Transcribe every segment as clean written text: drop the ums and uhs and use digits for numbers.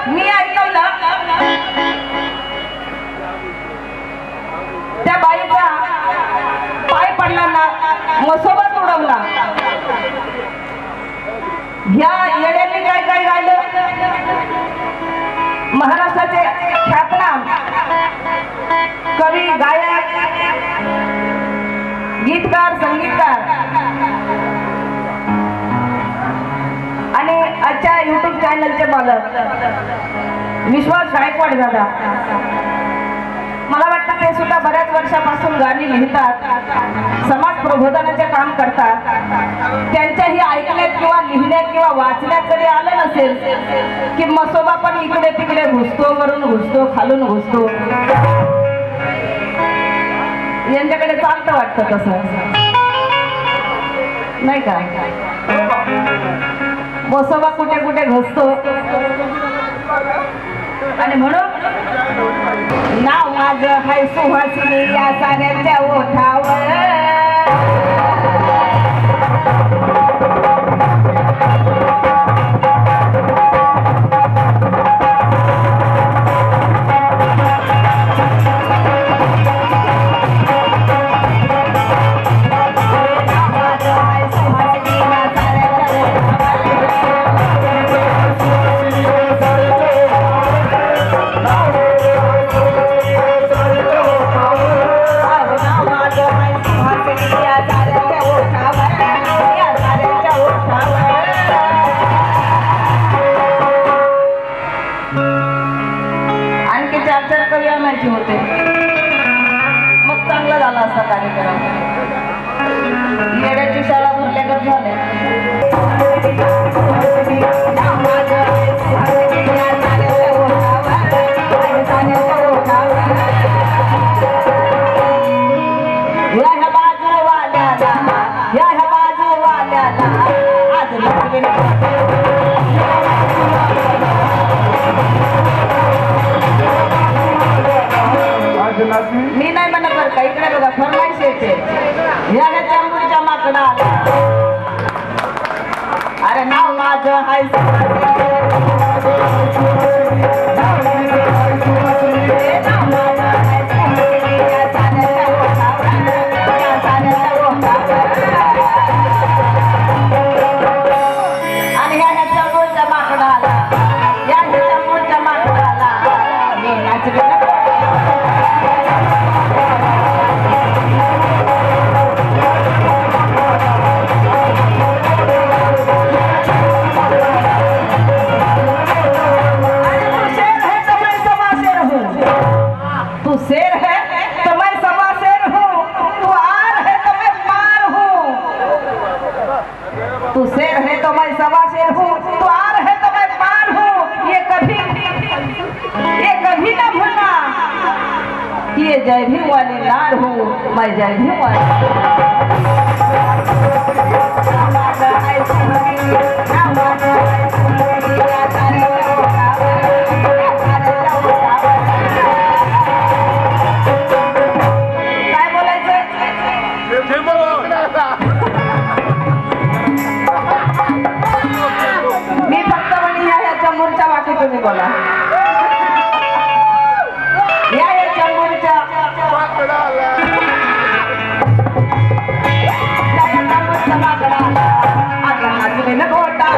मी ऐकलं त्या बाईचा पाय पडला ना, मसोबा तोडवला. ह्या येड्यांनी काय काय गायलं? महाराष्ट्राचे ख्यातनाम कवी, गायक, गीतकार, संगीतकार आणि आजच्या YouTube चॅनलचे मालक विश्वास गायकवाड दादा, मला वाटतं ते सुद्धा बऱ्याच वर्षापासून गाणी लिहितात, समाज प्रबोधनाचे काम करतात. त्यांच्याही ऐकण्यात किंवा लिहिण्यात किंवा वाचण्यात जरी आलं नसेल की मसोबा पण इकडे तिकडे घुसतो, वरून घुसतो, खालून घुसतो. यांच्याकडे चालतं वाटतं तसं नाही का? मसोबा कुठे कुठे घुसतो आणि म्हणून नाव माझं हाय सुहासिनी या साऱ्यांच्या ओठावर. होते मग चांगला झाला असता कार्यक्रम. येड्याची शाळा भरल्यागत झाल्या. ह्या बाजूवाल्याला आज मी नाही म्हणत बरं का. इकडे बघा, फरमाईश येते ह्या चांबूरच्या माकडा. अरे नाव माझं हाय आणि ह्या चांबूरच्या माकडाला, या चांबूरच्या माकडाला मी नाचले. शेर है तो मैं सवा शेर हूँ, तू आर है तो मैं मार हूँ. तू शेर है तो मैं सवा शेर हूँ, तू आर है तो मैं मार हूँ. ये कभी ना भूलना कि ये जय भीम वाली नार हूँ, मैं जय भीम वाली. मी फक्त म्हणे या चंबूरच्या वाटे तुम्ही बोला. या चंबूरच्या माकडा आता नाचले ना गोटा.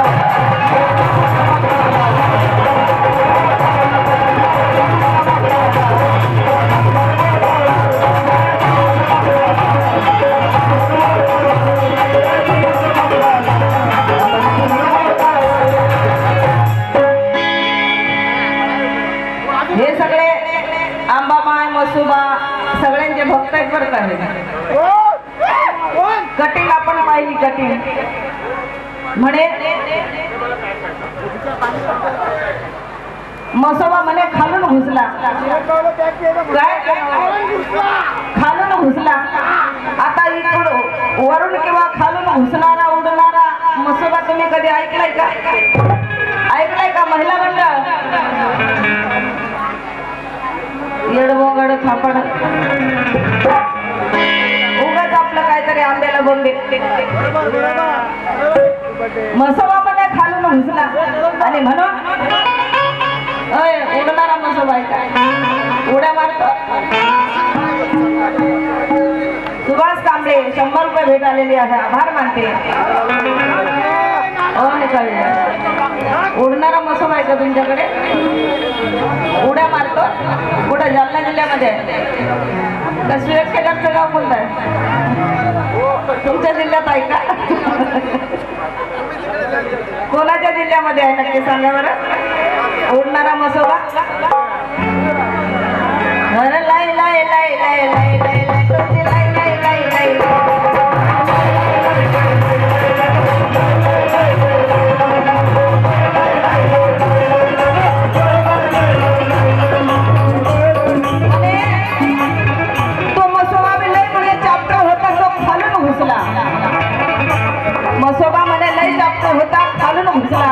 हे सगळे अंबाबाई, मसोबा सगळ्यांचे भक्त आहेत बरं का. कटिंग आपण पाहिली, कटिंग म्हणे मसोबा म्हणे खालून घुसला. काय खालून घुसला? आता इकडून वरून किंवा खालून घुसणारा उडणारा मसोबा तुम्ही कधी ऐकलाय का? ऐकलाय का महिला मंडळ? येडवगड थापड उगाच आपलं काहीतरी आंब्याला बोंबे. मसोबा पण खालून घुसला आणि म्हणून मसोबा आहे का उड्या मारतो. सुभाष कांबळे 100 रुपये भेट आलेली आहे. आभार मानते. उडणारा मसोबा आहे का तुमच्याकडे उड्या मारतो. कुठं जालना जिल्ह्यामध्ये का सुरेशनगरचं गाव कोणतं आहे तुमच्या जिल्ह्यात आहे का कोणाच्या जिल्ह्यामध्ये आहे नक्की सांगा बरं. उडणारा मसोबा अरे लाई लाई लाई लाई लाई लाई लाई तुझी लाई लाई लाई लाई तो मसोबा मी लई म्हणजे चाप्टर होता तो खालून घुसला. मसोबा म्हणे लई चाप्टर होता खालून घुसला.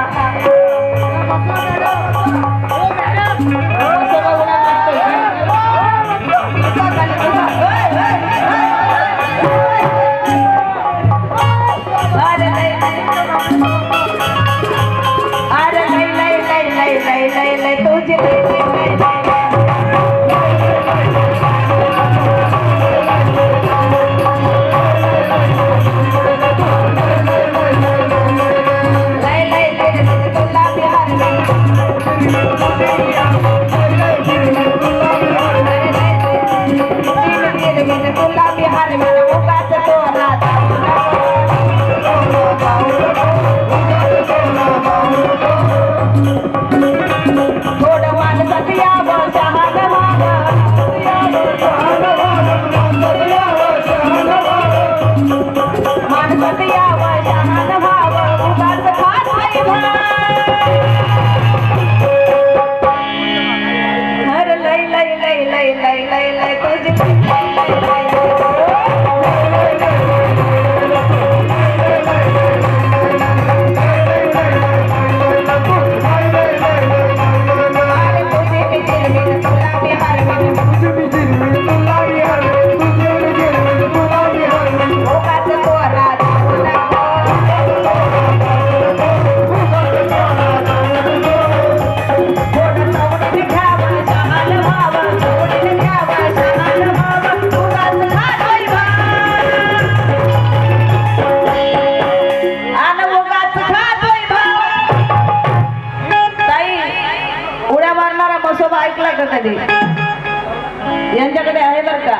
यांच्याकडे आहे बर का.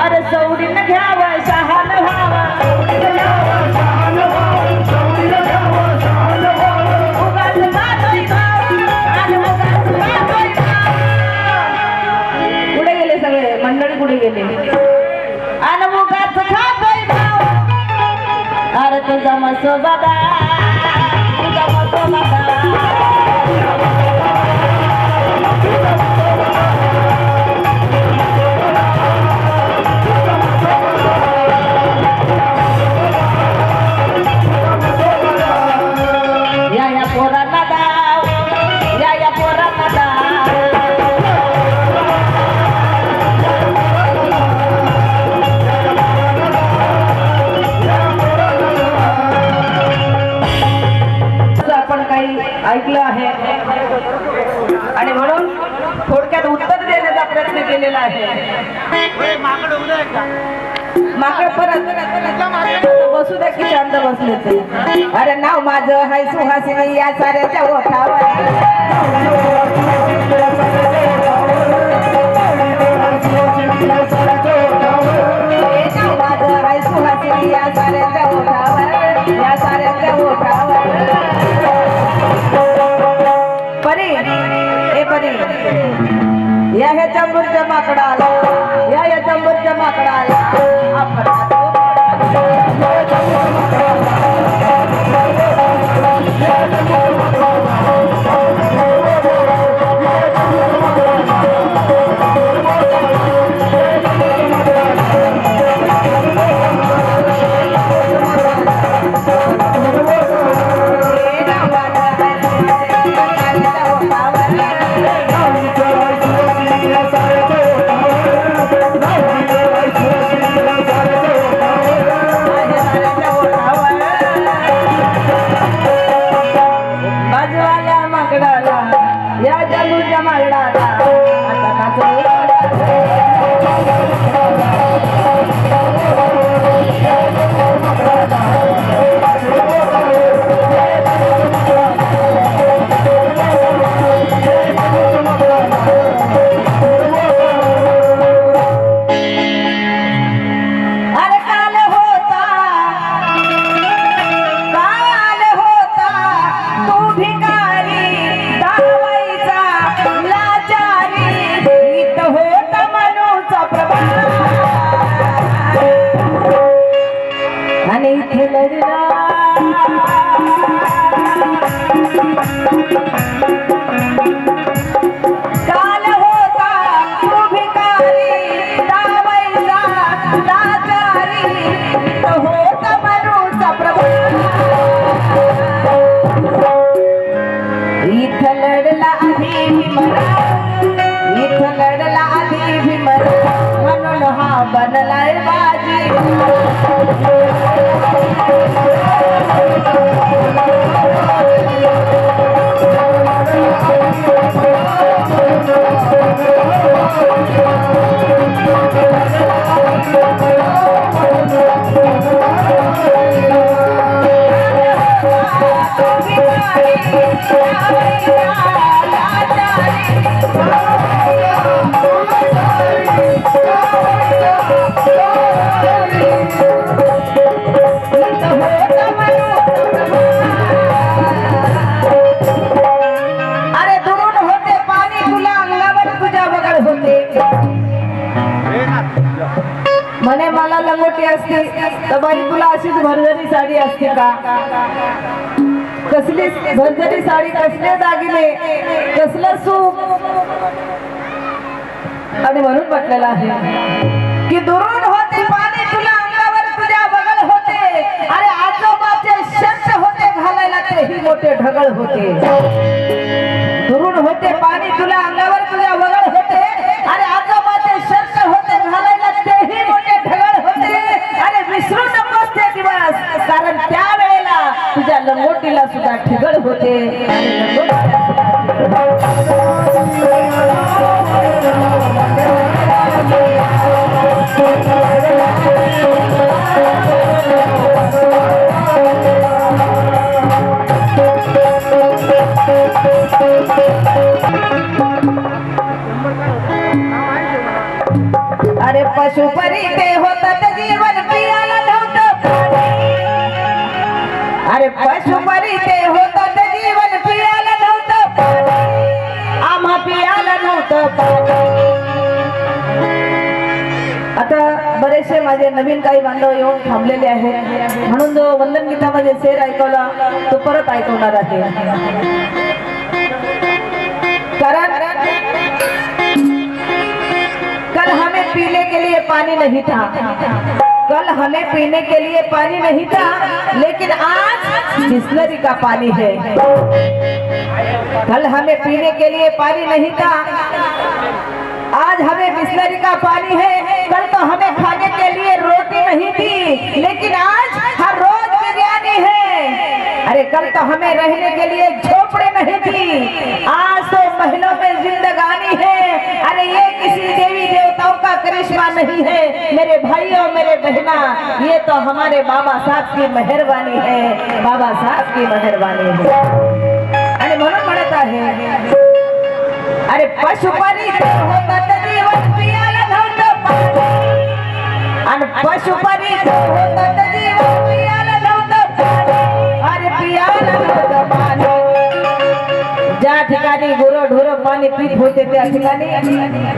अरे सवडीन घ्यावं शहान व्हावं कुठे गेले सगळे मंडळी कुठे गेले आणि मुगाच खातोय भाव. अरे तुझा मसोबा तुझा मसोबा ऐकलं आहे आणि म्हणून थोडक्यात उत्तर देण्याचा प्रयत्न केलेला आहे. माकड परत बसू द्या की शांत बसले ते. अरे नाव माझं हाय सुहासिनी या साऱ्याच्या ओठावर नाव माझं हाय सुहासिनी या साऱ्याच्या ओठावर या साऱ्याच्या ओठावर. परी ए परी या ह्या चंबूरच्या माकडाला या चंबूरच्या माकडाला माकडाला या जालूच्या माकडाला आता नाचू बनलाय बाजी म्हणे मला लंगोटी असते तर बाई तुला अशीच भरजरी साडी असते का कसली भरजरी साडी कसले दागिने कसलं सूप आणि म्हणून म्हटलेलं आहे की दुरून होते पाणी तुला अंगावर तुझ्या बगल होते अरे आजोबाचे शर्ट होते घालायला तेही मोठे ढगळ होते दुरून होते पाणी तुला अंगावर तुझ्या बगल होते अरे आजोबाचे शर्ट होते घालायला तेही मोठे ढगळ होते अरे विसरू नकोस ते दिवस कारण त्या वेळेला तुझ्या लंगोटीला सुद्धा ठिगळ होते अरे पशुपरी ते होतात जीवन पियाला नव्हतं अरे पशुपरी ते होतात जीवन पियाला नव्हतं आम्हा पियाला नव्हतं आता बरेचसे माझे नवीन काही बांधव येऊन थांबलेले आहेत म्हणून जो वंदन गीतामध्ये शेर ऐकवला तो परत ऐकवणार आहे कारण कल हमें पीने के लिए पानी नहीं था कल हमें पीने के लिए पानी नहीं था लेकिन आज बिस्लरी का पानी है कल हमें पीने के लिए पानी नहीं था आज हमें बिस्लरी का पानी है कल तो हमें खाने के लिए रोटी नहीं थी लेकिन आज हर रोज बिरयानी है अरे कल तो हमें रहने के लिए झोपड़ी नहीं थी आज तो महलों में जिंदगानी है अरे ये किसी देवी देवताओं का करिश्मा नहीं है मेरे भाइयों मेरे बहना ये तो हमारे बाबा साहब की मेहरबानी है बाबा साहब की मेहरबानी है आणि म्हणून म्हणत आहे अरे पशुपरी होतात जीवन पियाला नव्हतं पाणी आणि पशुपरी होतात जीवन पियाला नव्हतं पाणी अरे पियाला नव्हतं पाणी ज्या ठिकाणी गुरढोर पाणी पीत होते त्या ठिकाणी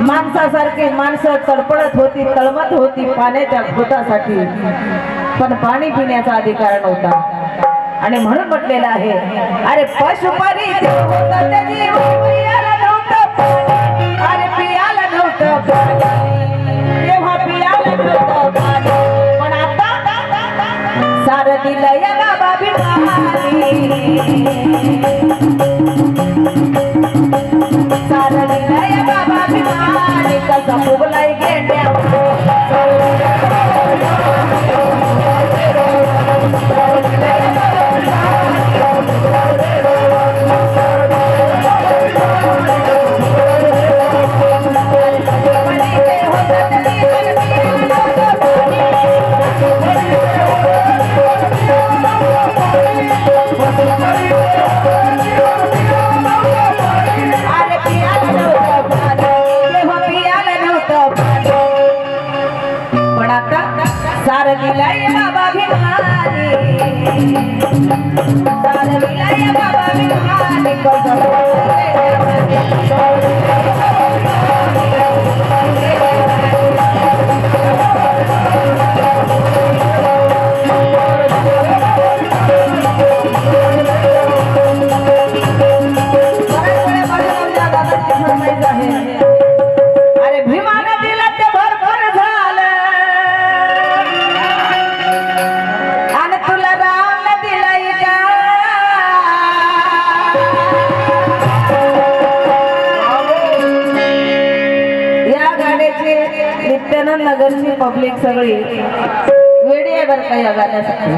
माणसासारखी माणसं तडपडत होती तळमत होती पाण्याच्या घोटासाठी पण पाणी पिण्याचा अधिकार नव्हता आणि म्हणून म्हटलेलं आहे अरे पशुपरी होतात जीवन पियाला नव्हतं पाणी अरे पियाला नव्हतं पाणी तेव्हा पियाला नव्हतं पाणी पण आता सारं दिलं या बाबा भिकारी सारं दिलं या बाबा भिकारी कसा फुगलाय गेंड्या गजानन नगरची पब्लिक सगळी वेडी आहे बरं का या गाण्यासाठी.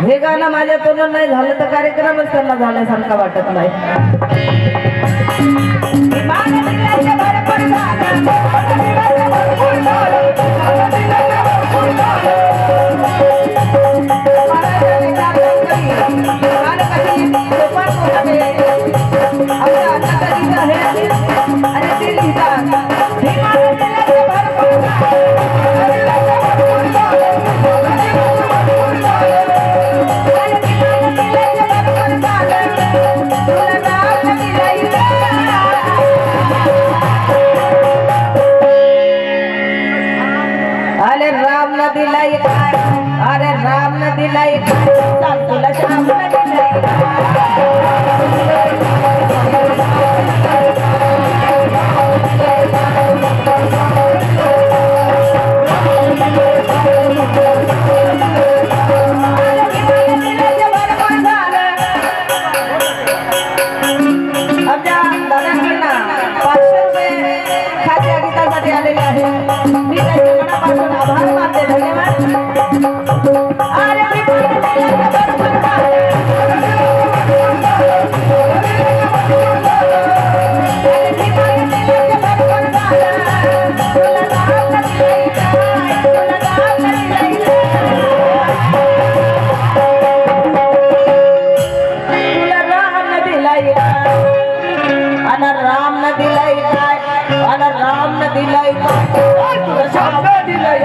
हे गाणं माझ्या तोंडून नाही झालं तर कार्यक्रमच त्यांना झाल्यासारखा वाटत नाही. अरे राम न दिलाई काय, अरे राम न दिलाई काय, तुला श्याम न दिलाई आमच्या दादांकडनं 500 रुपये खात्या गीतासाठी आलेले आहे. मी त्याच्या मनापासून आभार मानते. धन्यवाद. अरे राम न दिलाई काय, अन राम न दिलाई काय, तुला श्याम न दिलाई.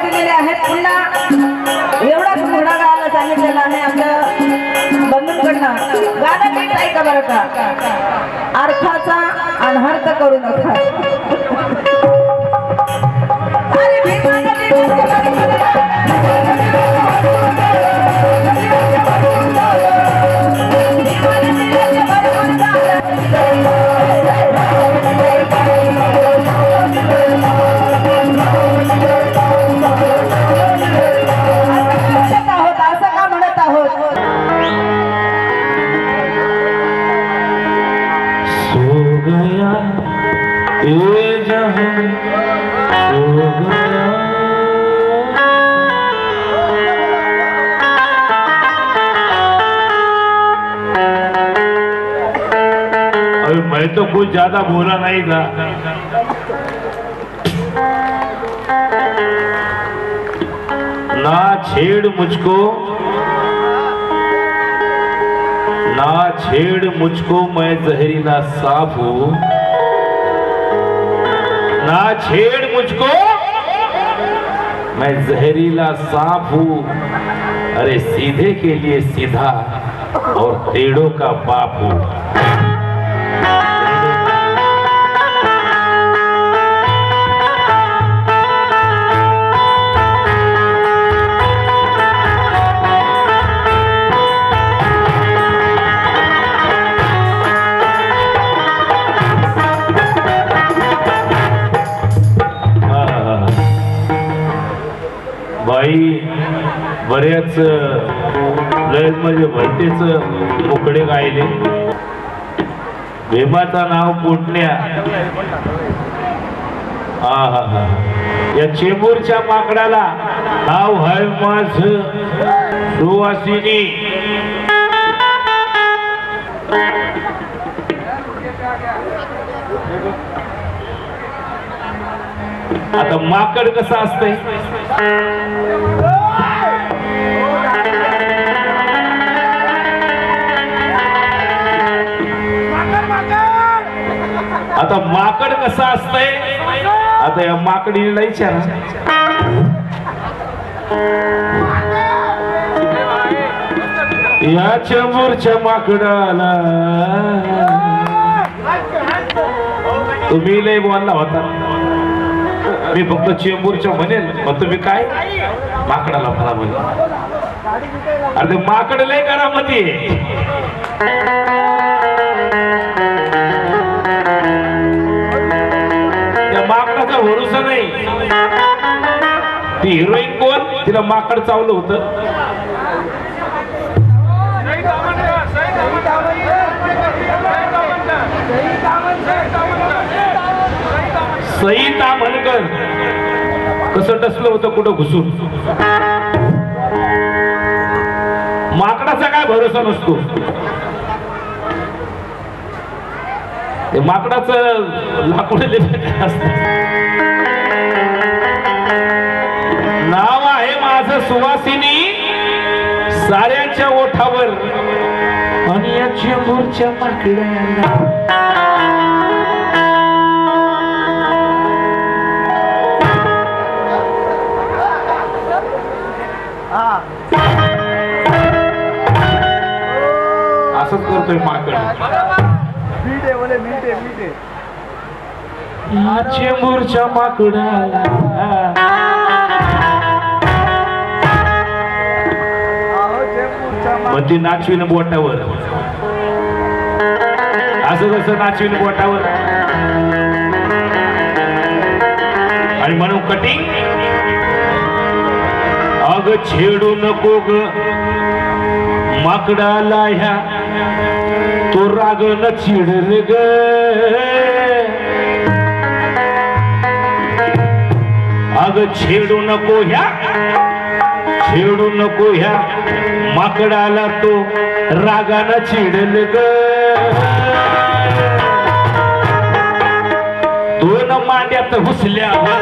दिलेले आहेत. पुन्हा एवढाच घोडा गायला सांगितलेला आहे आमच्या बंधूंकडनं. गाणं नीट ऐका बरं का, अर्थाचा अनर्थ करू नका. असं का म्हणत आहोत. गया ये जहां सो गया. अभी मैं तो कुछ ज्यादा बोला नहीं था. ना छेड़ मुझको, ना छेड़ मुझको, मैं जहरीला सांप हूँ. ना छेड़ मुझको, मैं जहरीला सांप हूँ. अरे सीधे के लिए सीधा और टेढ़ों का बाप हूँ. बाई बरेच लयच म्हणजे भलतेच मुकडे गायले. भीमाचं नाव पुटण्या. हा हा हा. या चेंबूरच्या माकडाला नाव आहे माझ सुवासिनी. आता माकड कसं असतंय. आता माकड कसं असतंय. आता या माकडीला विचारा. या चेंबूरच्या माकडाला तुम्ही लय बोलला होता. मी फक्त चेंबूरच्या म्हणेल, पण तुम्ही काय माकडाला मला बोल. अरे माकड लय करामती. हिरोईन कोण? तिला माकड चावलं होतं. सई तामणकर. कसं टसलं होतं कुठं घुसून. माकडाचा काय भरोसा नसतो. ते माकडाचं लाकूड असत. नाव आहे माझं सुवासिनी साऱ्यांच्या ओठावर आणि या चेंबूरच्या माकडाला. असंच करतोय माकड. चेंबूरच्या माकडाला मग ती नाचवीन बोटावर. असं कसं नाचवीन बोटावर आणि म्हणून कटिंग. अग छेडू नको ग माकडाला ह्या तो राग न चिडल ग. अग छेडू नको ह्या छेडू नको ह्या माकडाला तो रागानं चिडल ग. दोन मांड्यात घुसल्यावर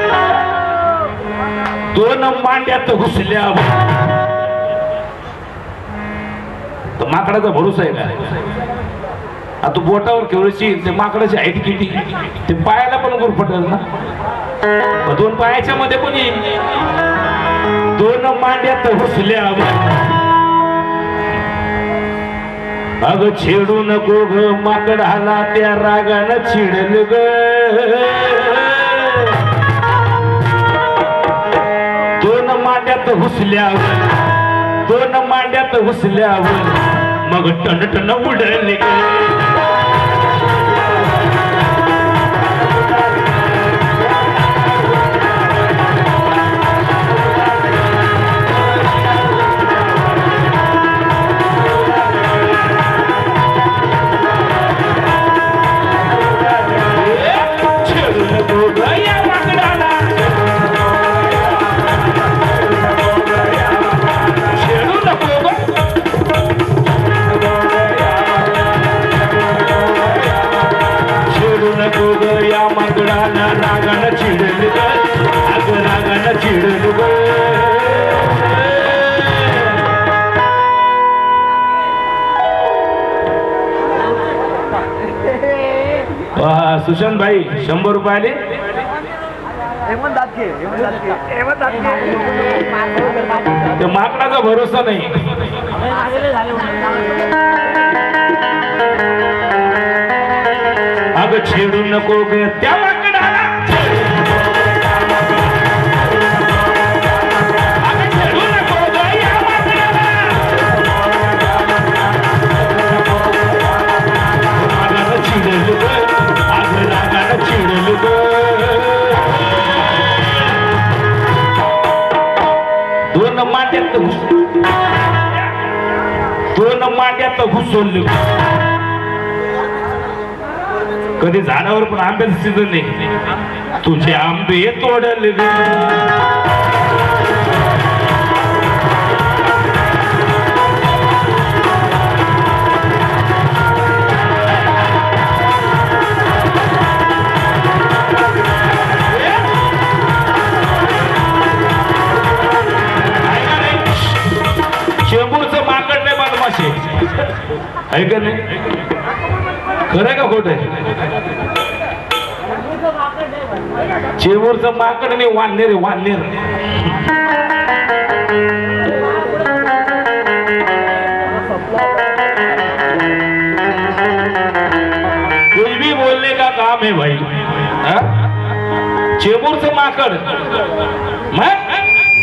दोन मांड्यात घुसल्यावर तर माकडाचा भरोसा आहे का? आता बोटावर केवळची ते माकडाची हाईट किती? ते पायाला पण गुरफटल ना. दोन पायाच्या मध्ये पण येईल. दोन मांड्यात घुसल्यावर अग छेडू नको ग माकडाला त्या रागानं चिडल ग. दोन मांड्यात घुसल्यावर दोन मांड्यात घुसल्यावर मग टन उडल ग. रागानं चिडल ग. अग रागानं चिडल ग. सुशांत भाई 100 रुपये आले. ते माकडाचा भरोसा नाही. अग छेडू नको ग त्या माकडाला. अग छेडू नको ग या माकडाला. रागानं चिडल ग. अग रागानं चिडल ग. दोन मांड्यात घुसवलं. कधी झाडावर पण आंब्याचं सीझन नाही. तुझे आंबे तोडल ग. चेंबूरचं माकड नाही बदमाशी आहे का नाही? खरं का खोट आहे? चेंबूरचं माकड नाही वाननेर आहे वाननेर. कोई भी बोलने का काम है भाई. चेंबूरचं माकड मग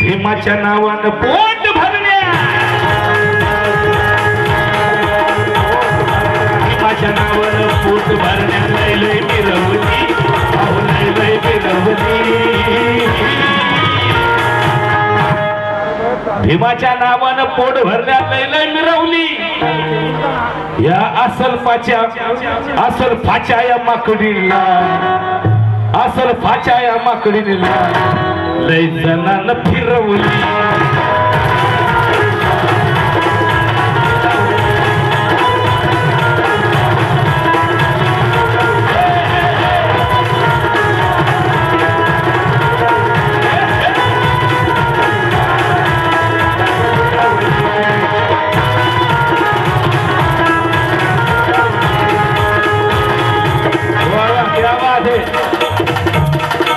भीमाच्या नावानं पोट भरण्या. भीमाच्या नावानं पोट भरण्या. लय लय मिरवली. लय लय मिरवली. भीमाच्या नावानं पोट भरण्यात लय मिरवली या असल फाच्या या माकडीला असल फाच्या या माकडीला लय जणांना फिरवली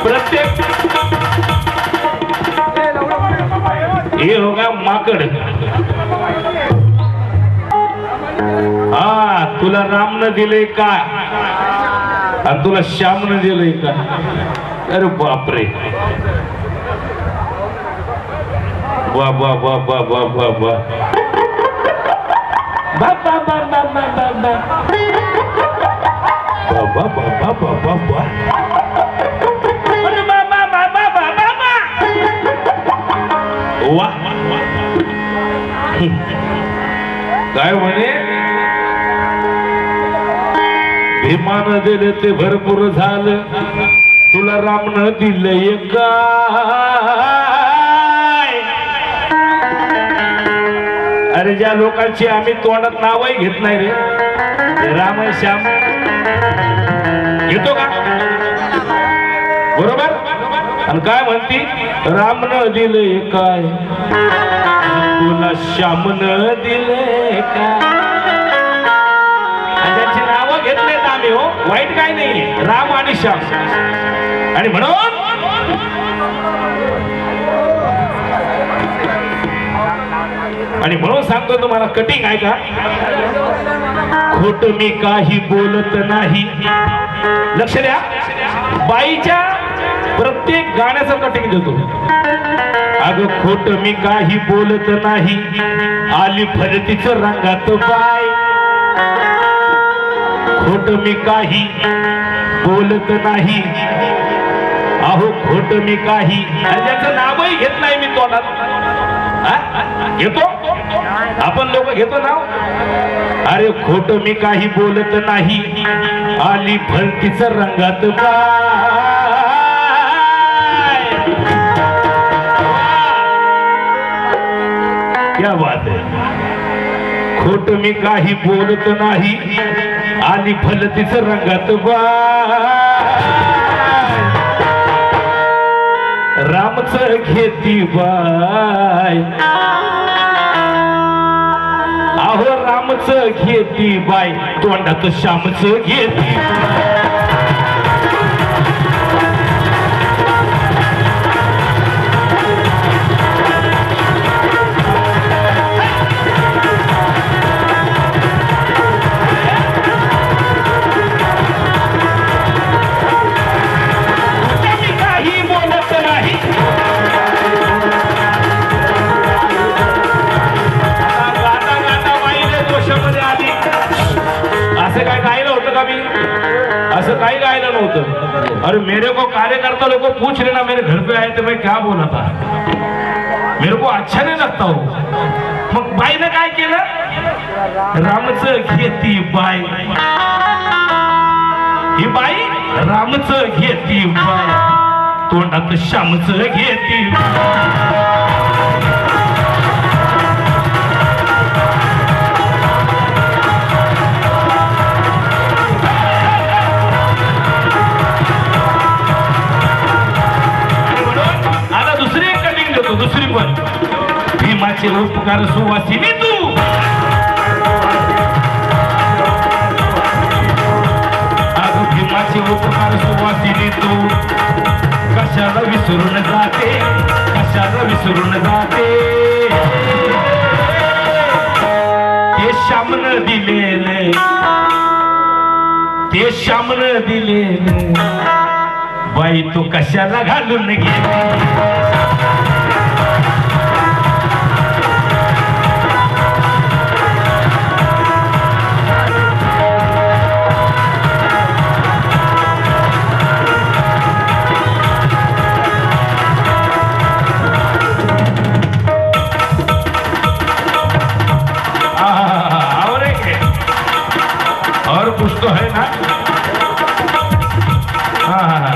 प्रत्येक हे होगा माकड हा तुला रामनं दिले का आणि तुला श्यामनं दिलंय का अरे बापरे वा वा वा वा वा वा वा बाबा बाबा बाबा बाबा बाबा बाबा वा काय म्हणे भीमानं दिले ते भरपूर झालं तुला रामनं दिलंय काय अरे ज्या लोकांची आम्ही तोंडात नावही घेत नाही रे राम श्याम घेतो का बरोबर आणि काय म्हणती रामनं दिले काय तुला श्यामनं दिले काय त्यांची नावं घेतलेत आम्ही हो वाईट काय नाही राम आणि श्याम आणि म्हणून सांगतो तुम्हाला कटिंग आहे का खोट मी काही बोलत नाही लक्ष द्या बाईच्या प्रत्येक गाण्याचं कटिंग देतो अगं खोट मी काही बोलत नाही आली फलतीच रंगात बाय खोट मी काही बोलत नाही अहो खोट मी काही त्याचं नावही घेत नाही मी तोंडात घेतो आपण लोक घेतो नाव अरे खोट मी काही बोलत नाही आली फलतीच रंगात बाय क्या बात है खोट मी काही बोलत नाही आली फलतीच रंगात बाय रामच घेती बाय अहो रामच घेती बाय तोंडात श्यामच घेती असं काही गायला नव्हतं अरे मेरे को कार्यकर्ता लोग पूछ रहे ना मेरे घर पे आए तो मैं क्या बोला था मेरे को अच्छा नहीं लगता हो मग बाईने काय केलं रामच घेती बाय ही बाई रामच घेती बाय तोंडात श्यामच घेती दुसरी पण भीमाचे उपकार सुवासिनी तू अग भीमाचे उपकार सुवासिनी तू कशाला विसरून जाते कशाला विसरून जाते ते श्यामनं दिलेले ते श्यामनं दिलेले बाई तू कशाला घालून गेली और कुछ तो है ना. हा हा हा.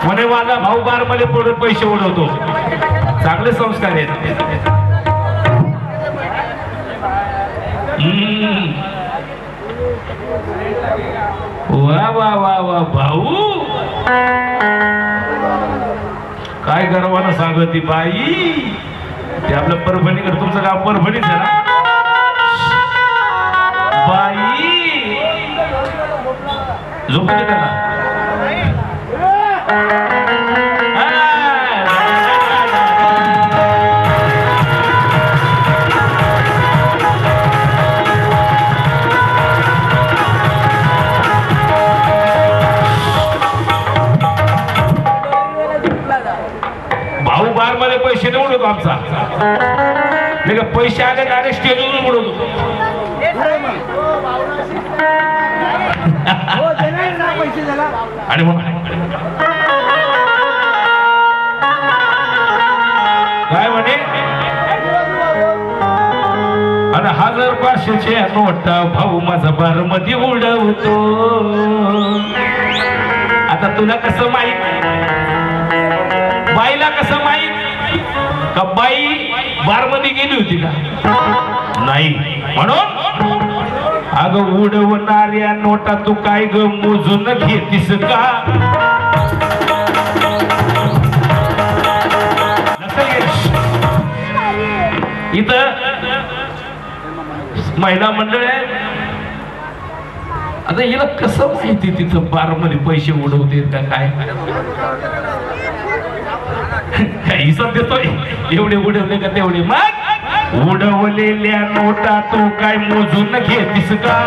म्हणे माझा भाऊ बार मध्ये पडून पैसे उडवतो. चांगले संस्कार आहेत. वा वा वा वा भाऊ काय गर्वानं सांगती बाई. ते आपलं परभणीकर, तुमचं गाव परभणीच आहे ना बाई. झोपू दे त्याला. भाऊ बार मध्ये पैसे नाही उडवतो आमचा. नाही का पैसे आले डायरेक्ट स्टेजवरून उडवतो. आणि मग काय म्हणे, आणि 1000-500चे नोटा भाऊ माझा बार मध्ये उडवतो. आता तुला कसं माहित, बाईला कसं माहित का बाई बार मध्ये गेली होती का? नाही. म्हणून अगं उडवणाऱ्या नोटा तू काय ग मोजून घेतीस का? इथं महिला मंडळ आहे. आता हिला कसं माहिती तिथं बार मध्ये पैसे उडवते का काय? काही देतोय एवढे उडवले का तेवढे. मग उडवलेल्या नोटा तू काय मोजून घेतीस का?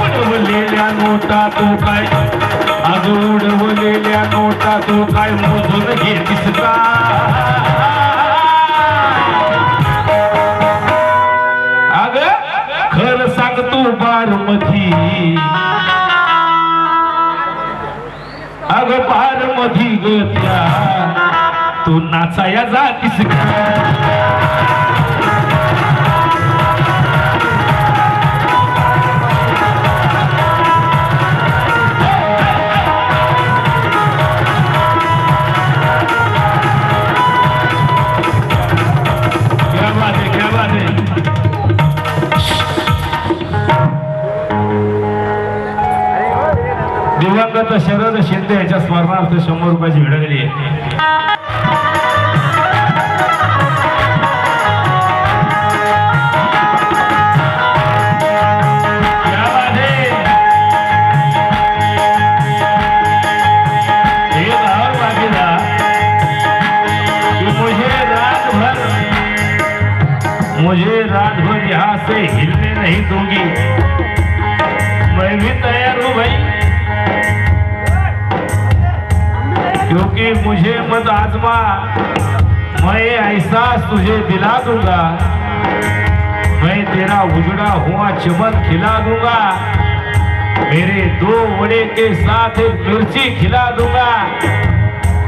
उडवलेल्या नोटा तू काय, अगं उडवलेल्या नोटा तू काय मोजून घेतीस का? खर सांग तू बार मधी, अग बार मधी गत्या तू नाचाया जातीस का? क्या बात है, क्या बात है. दिवंगत शरद शिंदे यांच्या स्मरणार्थ 100 रुपयाची विडगली आहे. मुझे रात भर यहाँ से हिलने नहीं दूंगी. मैं भी तैयार हूँ भाई, क्योंकि मुझे मत आजमा, मैं एहसास तुझे दिला दूंगा. मैं तेरा उजड़ा हुआ चमन खिला दूंगा. मेरे 2 वड़े के साथ एक मिर्ची खिला दूंगा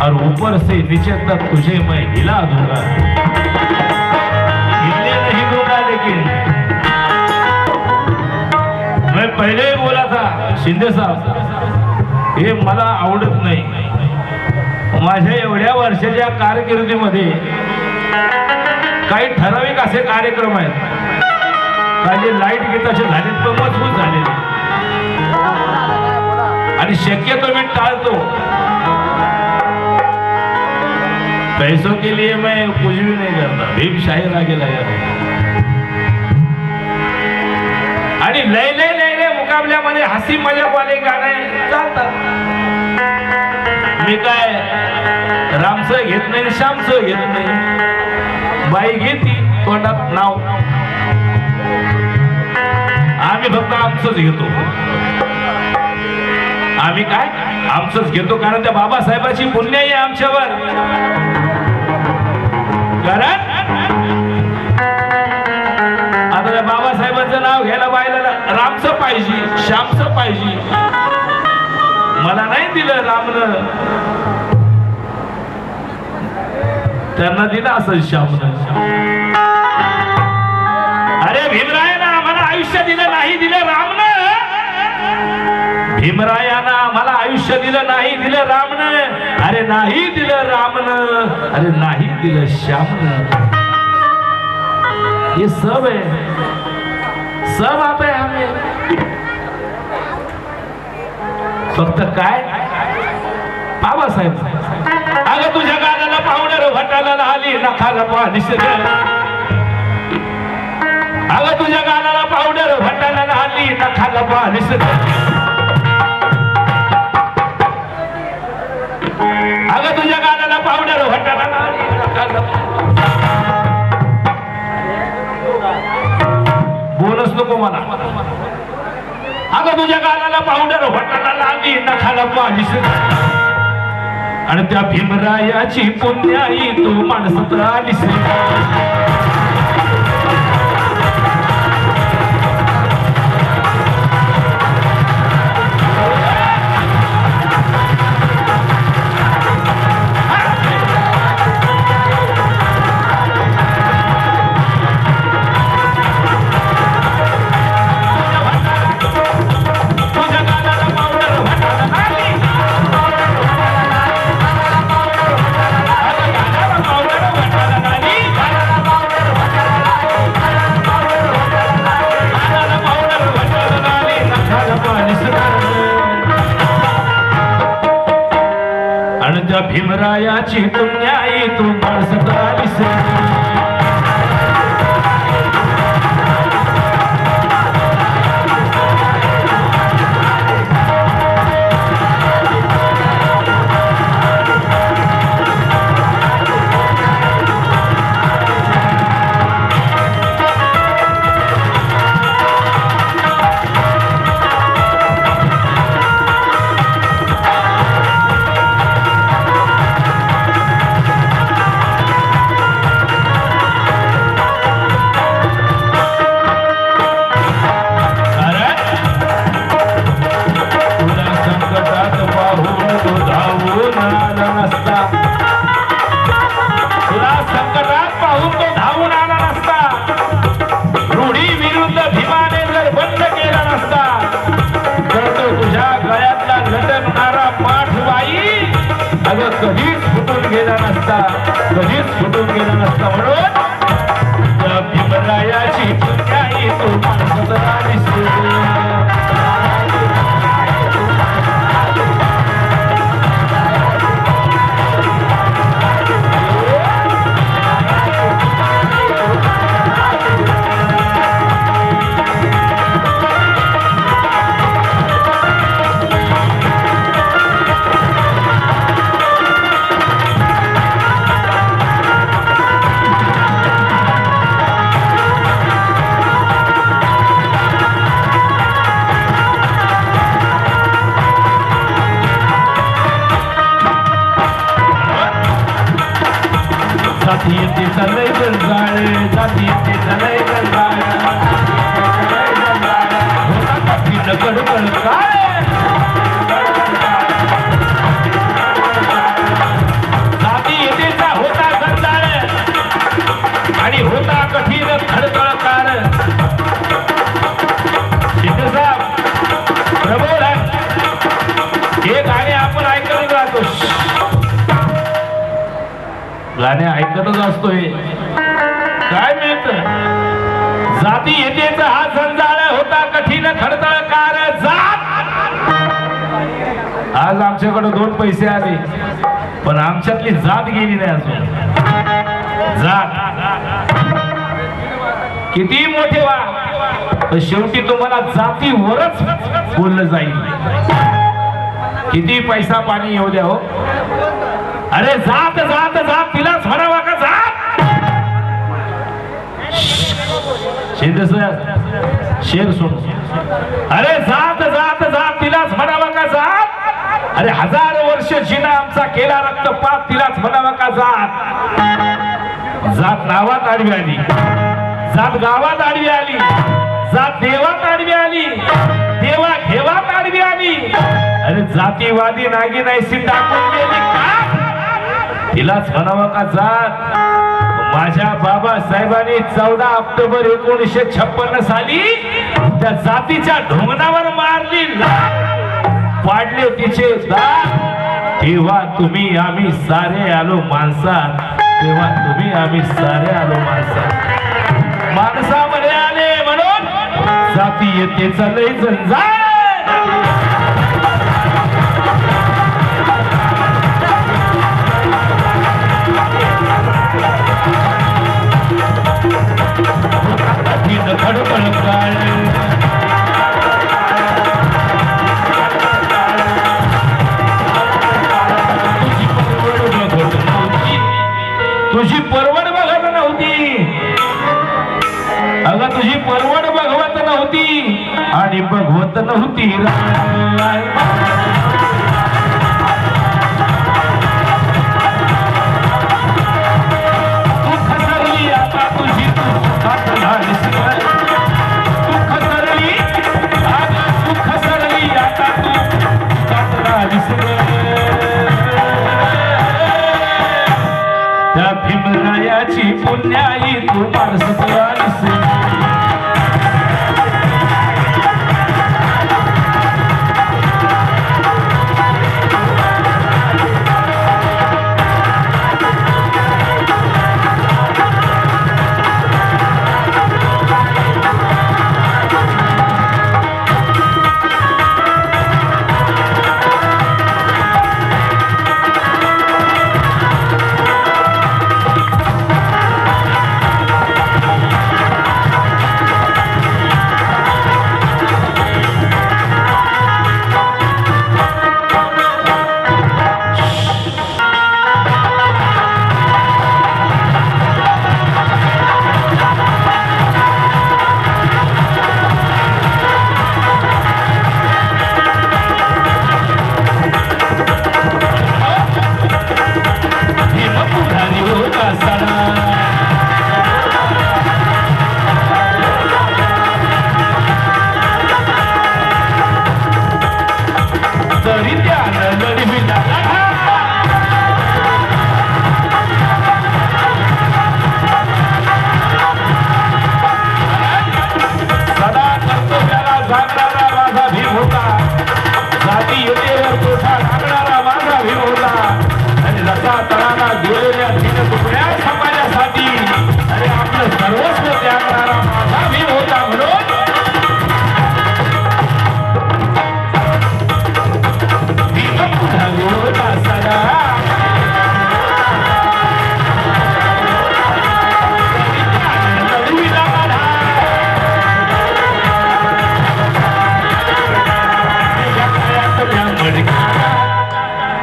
और ऊपर से नीचे तक तुझे मैं हिला दूंगा. हिलने नहीं दूंगा, लेकिन मैं पहले ही बोला था शिंदे साहब, हे मला आवडत नाही. माझ्या एवढ्या वर्षाच्या कारकिर्दीमध्ये काही ठराविक असे कार्यक्रम आहेत काही लाईट गीताचे झाले पण मजबूत झालेले, आणि शक्यतो मी टाळतो. पैसों के लिए मैं कुछ भी नहीं करता. भीम शाहीर आगे लगा. आणि लय लय लय लय मुकाबल्यामध्ये हसी मजाक वाले गाणे चालतात. मी काय रामचं घेत नाही, श्यामचं घेत नाही. बाई घेती तोंडात नाव, आम्ही फक्त आमचंच घेतो. आम्ही काय आमचंच घेतो, कारण त्या बाबासाहेबाची पुण्य आहे आमच्यावर. कारण आता त्या बाबासाहेबांचं नाव घ्यायला बायला रामचं पाहिजे, श्यामचं पाहिजे. मला नाही दिलं रामनं, त्यांना दिलं असं शामनं. अरे भीमरायानं आम्हाला आयुष्य दिलं नाही दिलं रामनं. भीमरायानं आम्हाला आयुष्य दिलं नाही दिलं रामनं. अरे नाही दिलं रामनं. अरे नाही दिलं श्यामनं. ये सब है, सब आता है हमें. फक्त काय बाबासाहेब. अगं तुझ्या गाण्याला पाहुणार भटाला आली नखाला पाणी. अगं तुझ्या गाण्याला पाहुणार भटाला आली नखाला पाणी. अगं तुझ्या गाण्याला पाहुणार भटाला आली नखाला. बोलच नको मला. अगं तुझ्या गाण्याला पाहुणार भटाला आली नखाला पाणी. आणि त्या भीमरायाची पुण्याई तू माणसात आलीस. आणि त्या भीमरायाची पुण्याई तू माणसात आलीस. कधीच फुटून गेला नसता, कधीच फुटून गेला नसता. म्हणून त्या भीमरायाची पुण्याई तू माणसात आलीस. जातीयते चालय गंजाळे, जातीयते चालय गंजाळे. होता कठीण गडबड काय. जातीयतेचा होता गंजाळ आणि होता कठीण खडखडकार. शिंदेसाहेब प्रबोधन हे गाणे आपण ऐकत राहतो. गाणे ऐकतच असतोय. काय मिळत जाती येतेचा हा संजाळ होता कठीण खडतळकार. जात आज आमच्याकडे 2 पैसे आले पण आमच्यातली जात गेली नाही अजून. जात किती मोठे व्हा तर शेवटी तुम्हाला जातीवरच बोललं जाईल. किती पैसा पाणी येऊ द्या हो. अरे जात जात जात तिलाच म्हणावा का जात. शेर सोड. अरे जात जात जात तिलाच म्हणावा का जात. अरे 1000 वर्ष जिना आमचा केला रक्तपात तिलाच म्हणावा का जात. जात नावात आडवी आली, जात गावात आडवी आली, जात देवात आडवी आली, देवा घेवात आडवी आली. अरे जातीवादी नागी नाहीशी टाकून गेली का. हिलाच म्हणावं का जात. माझ्या बाबासाहेबांनी 14 ऑक्टोबर 1956 साली त्या जातीच्या ढोंगणावर मारली पाडले तिचे दात. तेव्हा तुम्ही आम्ही सारे आलो माणसात, तेव्हा तुम्ही आम्ही सारे आलो माणसात. माणसामध्ये आले म्हणून जातीयतेचा लय झंझाट. तुझी परवड बघत नव्हती, अगं तुझी परवड बघवत नव्हती आणि बघवत नव्हती. तू खसरली आता तुझी तू खसरली, तू खसरली आता तू त्या भीमरायाची पुण्याई तू मारसत आलीस.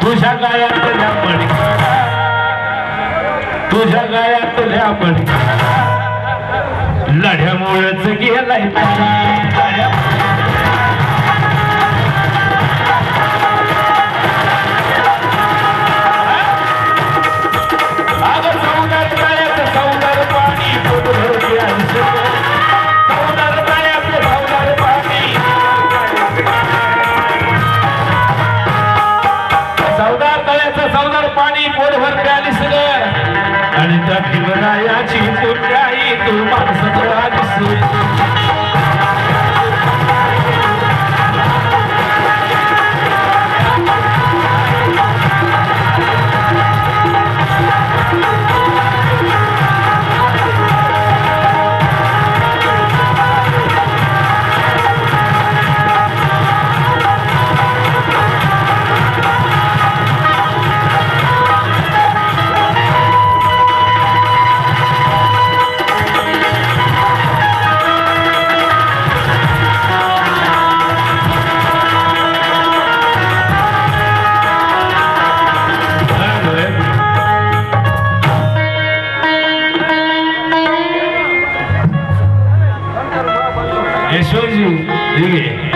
तुझ्या गायातल्या मणका, तुझ्या गायातल्या मणका लढ्यामुळेच गेलाय. अगं सौदार गायाचं सौदार पाणी पोट भरते सौदार गायाचं सौदार पाणी, सौदार तळ्याचं सौदार पाणी पोटभर प्यालीस ग. आणि त्या भीमरायाची पुण्याई तू माणसाचं आलीस. यशवंतजी ठीक आहे.